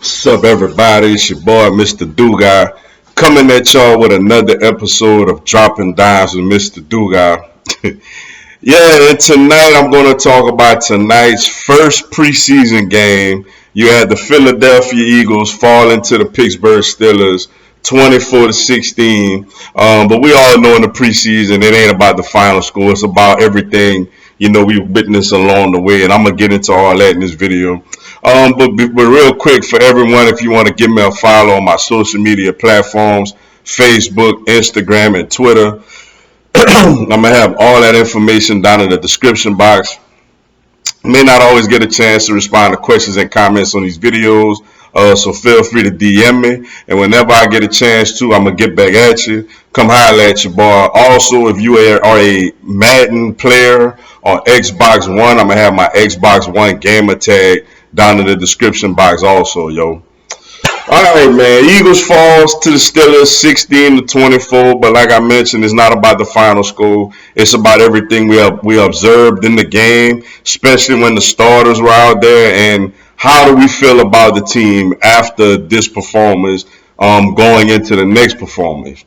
What's up, everybody? It's your boy, Mr. Do Guy, coming at y'all with another episode of Dropping Dimes with Mr. Do Guy. Yeah, and tonight I'm going to talk about tonight's first preseason game. You had the Philadelphia Eagles fall into the Pittsburgh Steelers 24-16. But we all know in the preseason it ain't about the final score. It's about everything we witnessed along the way, and I'm gonna get into all that in this video. But real quick for everyone, if you want to give me a follow on my social media platforms, Facebook, Instagram, and Twitter, I'm gonna have all that information down in the description box. May not always get a chance to respond to questions and comments on these videos, so feel free to DM me, and whenever I get a chance to, I'm gonna get back at you. Come holler at your boy. Also, if you are a Madden player on Xbox One, I'm gonna have my Xbox One gamer tag down in the description box also, yo. All right, man. Eagles falls to the Steelers 16-24, but like I mentioned, it's not about the final score. It's about everything we observed in the game, especially when the starters were out there, and how do we feel about the team after this performance, going into the next performance.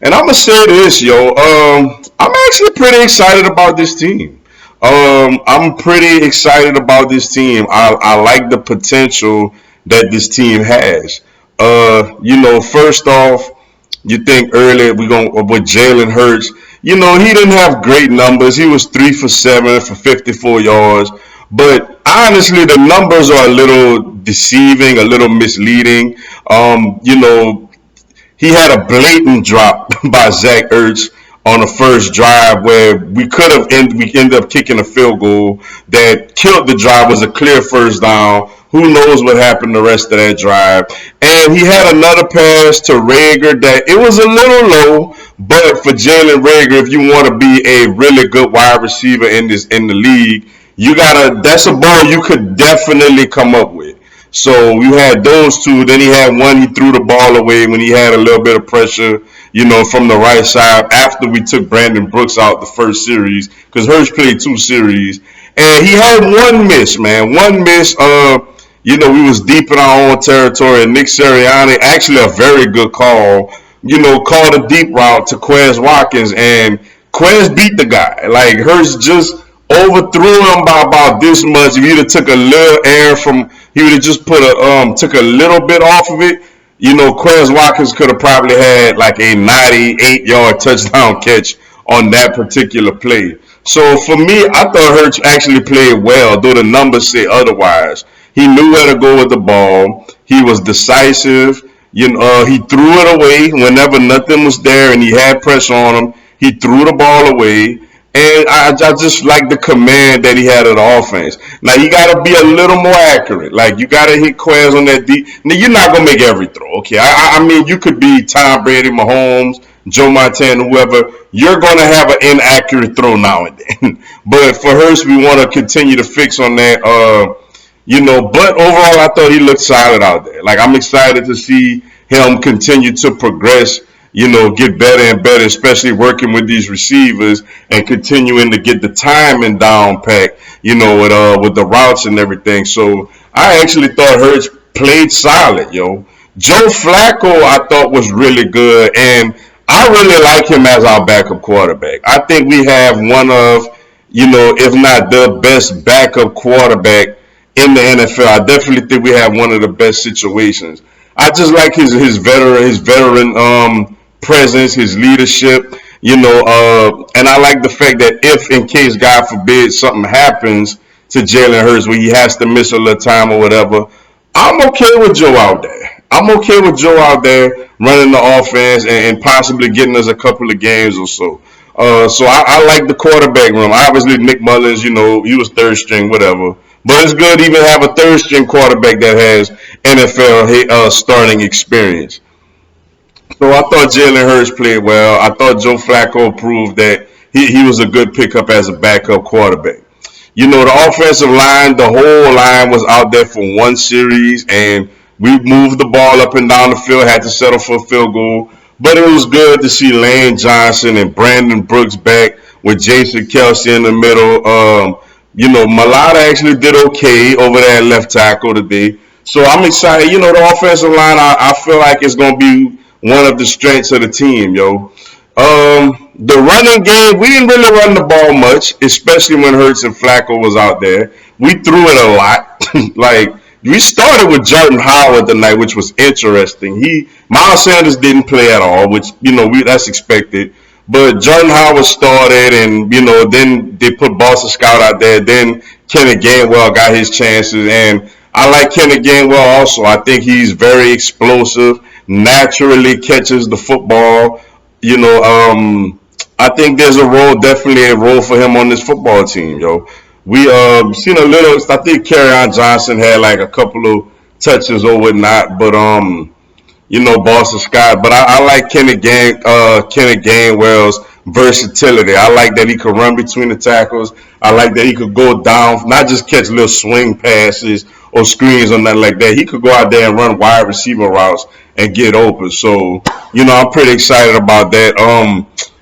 And I'm gonna say this, yo. I'm actually pretty excited about this team. I'm pretty excited about this team. I like the potential that this team has. First off, you think earlier we going with Jalen Hurts. He didn't have great numbers. He was 3 for 7 for 54 yards. But honestly, the numbers are a little deceiving, a little misleading. He had a blatant drop by Zach Ertz on the first drive where we ended up kicking a field goal that killed the drive. Was a clear first down. Who knows what happened the rest of that drive? And he had another pass to Rager that it was a little low, but for Jalen Rager, if you want to be a really good wide receiver in the league, that's a ball you could definitely come up with. So you had those two. Then he had one, he threw the ball away when he had a little bit of pressure, from the right side after we took Brandon Brooks out the first series, because Hurts played 2 series. And he had one miss, man. One miss. We was deep in our own territory, and Nick Sirianni, actually a very good call, called a deep route to Quez Watkins, and Quez beat the guy. Like, Hurts just overthrew him by about this much. If he'd have took a little air he would have just took a little bit off of it, Quez Watkins could have probably had like a 98-yard touchdown catch on that particular play. So for me, I thought Hurts actually played well, though the numbers say otherwise. He knew where to go with the ball. He was decisive. He threw it away whenever nothing was there and he had pressure on him. He threw the ball away. And I just like the command that he had of the offense. Now, you got to be a little more accurate. Like, you got to hit Quez on that deep. Now, you're not going to make every throw, okay? I mean, you could be Tom Brady, Mahomes, Joe Montana, whoever. You're going to have an inaccurate throw now and then. But for Hurts, we want to continue to fix on that. But overall, I thought he looked solid out there. Like, I'm excited to see him continue to progress, get better and better, especially working with these receivers and continuing to get the timing down pat, with the routes and everything. So I actually thought Hurts played solid, yo. Joe Flacco, I thought was really good, and I really like him as our backup quarterback. I think we have one of, if not the best backup quarterback in the NFL. I definitely think we have one of the best situations. I just like his veteran presence, his leadership, and I like the fact that if, in case, God forbid, something happens to Jalen Hurts where he has to miss a little time or whatever, I'm okay with Joe out there. I'm okay with Joe out there running the offense and possibly getting us a couple of games or so. So I like the quarterback room. Obviously, Nick Mullins, he was third string, whatever. But it's good to even have a third string quarterback that has NFL starting experience. So I thought Jalen Hurts played well. I thought Joe Flacco proved that he was a good pickup as a backup quarterback. The offensive line, the whole line was out there for one series, and we moved the ball up and down the field, had to settle for a field goal. But it was good to see Lane Johnson and Brandon Brooks back with Jason Kelce in the middle. Malata actually did okay over there at left tackle today. So I'm excited. The offensive line, I feel like it's going to be one of the strengths of the team, yo. The running game, we didn't really run the ball much, especially when Hurts and Flacco was out there. We threw it a lot. Like, we started with Jordan Howard tonight, which was interesting. Miles Sanders didn't play at all, which that's expected. But Jordan Howard started, and then they put Boston Scott out there. Then Kenneth Gainwell got his chances, and I like Kenneth Gainwell also. I think he's very explosive, naturally catches the football. I think there's definitely a role for him on this football team, yo. We seen a little. I think Kerryon Johnson had like a couple of touches or whatnot, but Boston Scott. But I like Kenneth Gainwell's versatility. I like that he could run between the tackles. I like that he could go down, not just catch little swing passes or screens or nothing like that. He could go out there and run wide receiver routes and get open. So, I'm pretty excited about that.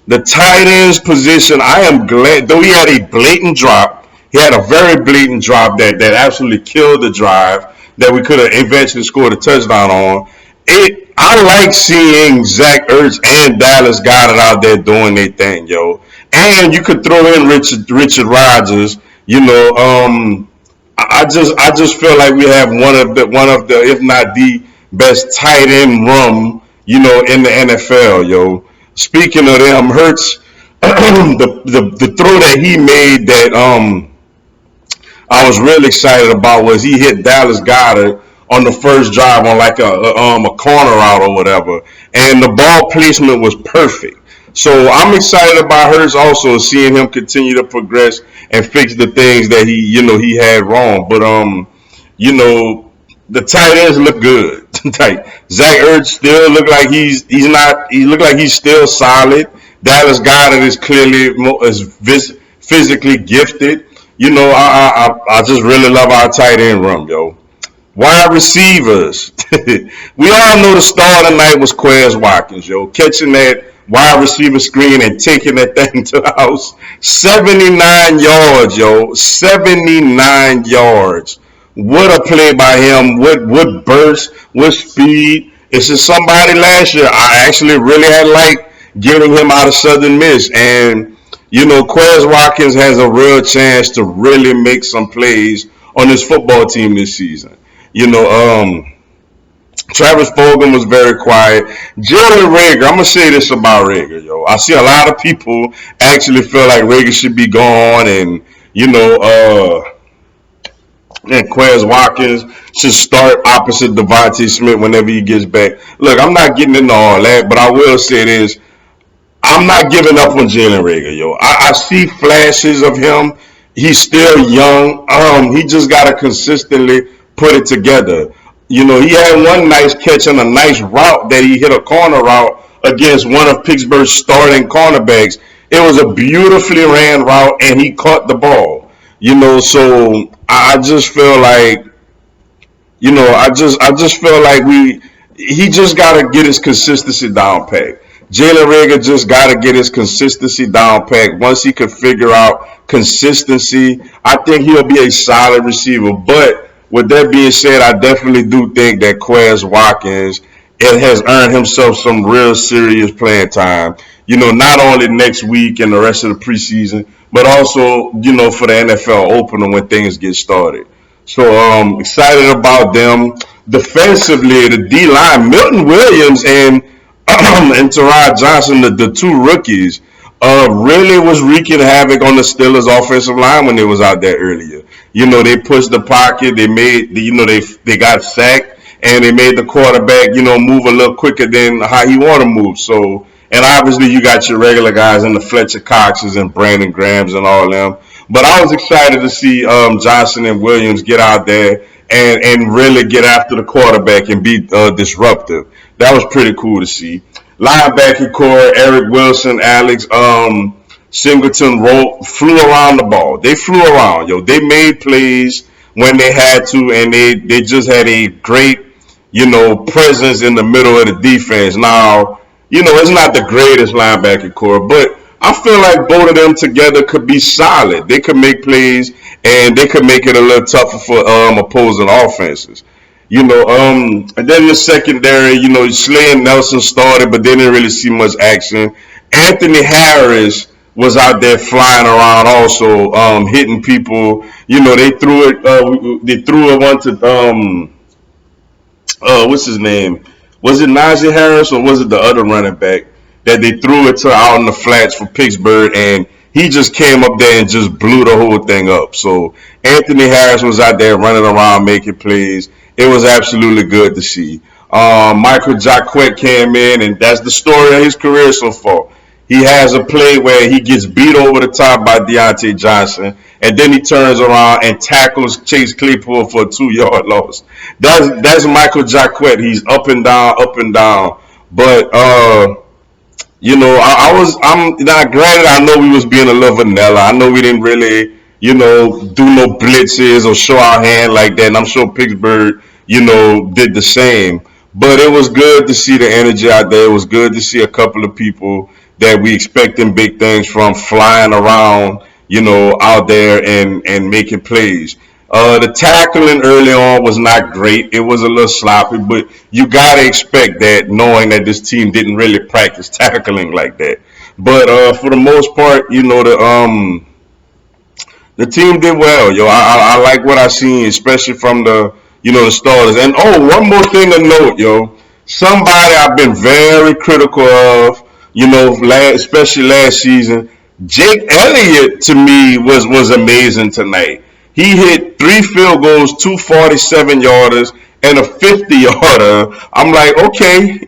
The tight ends position, I am glad, though he had a blatant drop. He had a very blatant drop that absolutely killed the drive that we could have eventually scored a touchdown on. I like seeing Zach Ertz and Dallas Goedert out there doing their thing, yo. And you could throw in Richard Rodgers. I just feel like we have one of the if not the best tight end room, in the NFL, yo. Speaking of them, Hurts, the throw that he made that I was really excited about was he hit Dallas Goedert on the first drive on like a corner route or whatever, and the ball placement was perfect. So I'm excited about Hurts also, seeing him continue to progress and fix the things that he had wrong. But the tight ends look good. Like Zach Ertz still look like he look like he's still solid. Dallas Goedert is clearly physically gifted. I just really love our tight end room, yo. Wide receivers. We all know the star tonight was Quez Watkins, yo. Catching that wide receiver screen and taking that thing to the house. 79 yards, yo. 79 yards. What a play by him. What burst, what speed. It's just somebody last year I actually really had liked getting him out of Southern Miss. And, Quez Watkins has a real chance to really make some plays on this football team this season. Travis Fulgham was very quiet. Jalen Reagor, I'm gonna say this about Reagor, yo. I see a lot of people actually feel like Reagor should be gone, and and Quez Watkins should start opposite Devontae Smith whenever he gets back. Look, I'm not getting into all that, but I will say this. I'm not giving up on Jalen Reagor, yo. I see flashes of him. He's still young. He just gotta consistently put it together. He had one nice catch on a nice route that he hit a corner route against one of Pittsburgh's starting cornerbacks. It was a beautifully ran route, and he caught the ball. So I just feel like, I just feel like he just gotta get his consistency down pat. Jalen Reagor just got to get his consistency down pat. Once he can figure out consistency, I think he'll be a solid receiver. But with that being said, I definitely do think that Quez Watkins has earned himself some real serious playing time. Not only next week and the rest of the preseason, but also, for the NFL opener when things get started. So excited about them. Defensively, the D-line, Milton Williams and Terod Johnson, the two rookies, really was wreaking havoc on the Steelers' offensive line when they was out there earlier. They pushed the pocket, they made, they got sacked, and they made the quarterback, move a little quicker than how he want to move. So, and obviously you got your regular guys in the Fletcher Coxes and Brandon Grahams and all them. But I was excited to see Johnson and Williams get out there and really get after the quarterback and be disruptive. That was pretty cool to see. Linebacker core, Eric Wilson, Alex Singleton flew around the ball. They flew around, yo. They made plays when they had to, and they just had a great, presence in the middle of the defense. Now, it's not the greatest linebacker core, but I feel like both of them together could be solid. They could make plays, and they could make it a little tougher for opposing offenses. And then the secondary, Slay and Nelson started, but they didn't really see much action. Anthony Harris was out there flying around, also hitting people. They threw it one to what's his name? Was it Najee Harris or was it the other running back that they threw it to out in the flats for Pittsburgh, and he just came up there and just blew the whole thing up. So Anthony Harris was out there running around making plays. It was absolutely good to see. Michael Jacquet came in, and that's the story of his career so far. He has a play where he gets beat over the top by Deontay Johnson, and then he turns around and tackles Chase Claypool for a 2-yard loss. That's Michael Jacquet. He's up and down, up and down. But I'm not, granted, I know we was being a little vanilla. I know we didn't really, do no blitzes or show our hand like that. And I'm sure Pittsburgh, did the same. But it was good to see the energy out there. It was good to see a couple of people that we expecting big things from flying around, out there and making plays. The tackling early on was not great. It was a little sloppy, but you gotta expect that, knowing that this team didn't really practice tackling like that. But for the most part, the team did well, yo. I like what I seen, especially from the starters. And one more thing to note, yo. Somebody I've been very critical of, especially last season. Jake Elliott to me was amazing tonight. He hit 3 field goals, 2 47-yarders, and a 50-yarder. I'm like, okay,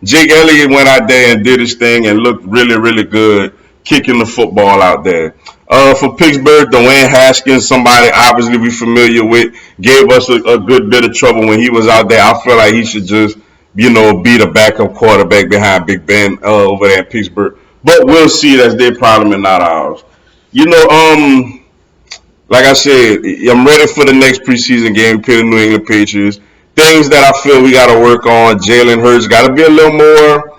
Jake Elliott went out there and did his thing and looked really, really good kicking the football out there. For Pittsburgh, Dwayne Haskins, somebody obviously we familiar with, gave us a good bit of trouble when he was out there. I feel like he should just, be the backup quarterback behind Big Ben over there in Pittsburgh. But we'll see. That's their problem and not ours. You know, like I said, I'm ready for the next preseason game, play the New England Patriots. Things that I feel we got to work on. Jalen Hurts got to be a little more,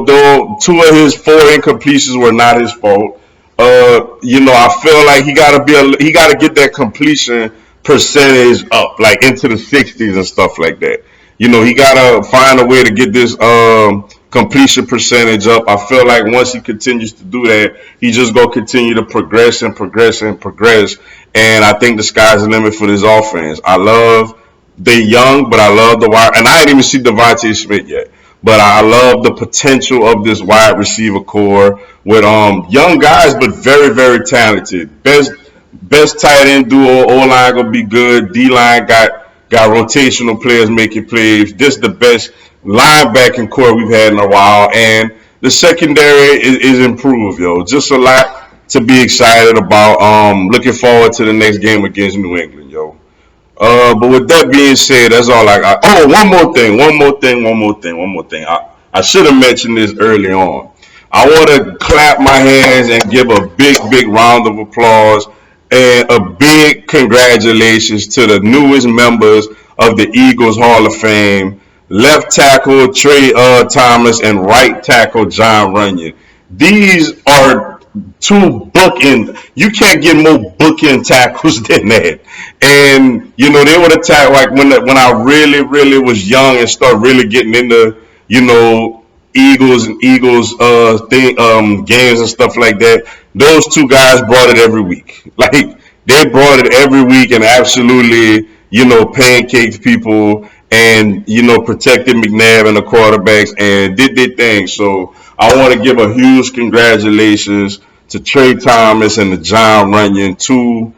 though 2 of his 4 incompletions were not his fault. I feel like he got to get that completion percentage up, like into the 60s and stuff like that. He got to find a way to get this completion percentage up. I feel like once he continues to do that, he's just going to continue to progress and progress and progress. And I think the sky's the limit for this offense. I love they young, but I love the wide. And I didn't even see Devontae Smith yet. But I love the potential of this wide receiver core with young guys, but very, very talented. Best tight end duo. O line gonna be good. D line got rotational players making plays. This is the best linebacking core we've had in a while, and the secondary is improved, yo. Just a lot to be excited about. Looking forward to the next game against New England, yo. But with that being said, that's all I got. Oh, one more thing. I should have mentioned this early on. I want to clap my hands and give a big, big round of applause and a big congratulations to the newest members of the Eagles Hall of Fame, left tackle Trey Thomas and right tackle John Runyon. These are 2 bookend. You can't get more bookend tackles than that. And they would attack like when I really, really was young and started really getting into Eagles games and stuff like that. Those 2 guys brought it every week. Like they brought it every week and absolutely pancaked people and protected McNabb and the quarterbacks and did their thing. So I want to give a huge congratulations to Trey Thomas and to John Runyon, 2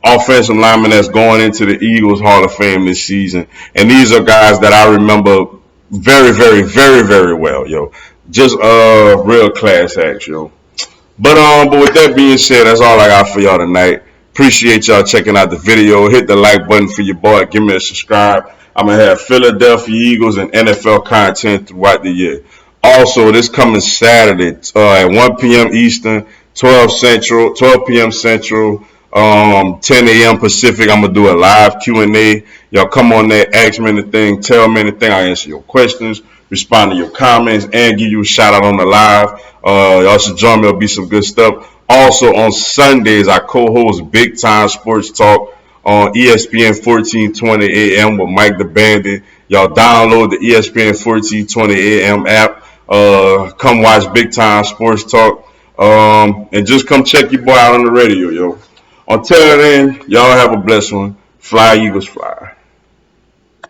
offensive linemen that's going into the Eagles Hall of Fame this season. And these are guys that I remember very, very, very, very well, yo. Just real class acts, yo. But with that being said, that's all I got for y'all tonight. Appreciate y'all checking out the video. Hit the like button for your boy. Give me a subscribe. I'm going to have Philadelphia Eagles and NFL content throughout the year. Also, this coming Saturday at 1 p.m. Eastern, 12 p.m. Central, 10 a.m. Pacific. I'm going to do a live Q&A. Y'all come on there, ask me anything, tell me anything. I answer your questions, respond to your comments, and give you a shout out on the live. Y'all should join me. It'll be some good stuff. Also, on Sundays, I co-host Big Time Sports Talk on ESPN 1420 AM with Mike the Bandit. Y'all download the ESPN 1420 AM app. Come watch Big Time Sports Talk. And just come check your boy out on the radio, yo. Until then, y'all have a blessed one. Fly, Eagles, fly.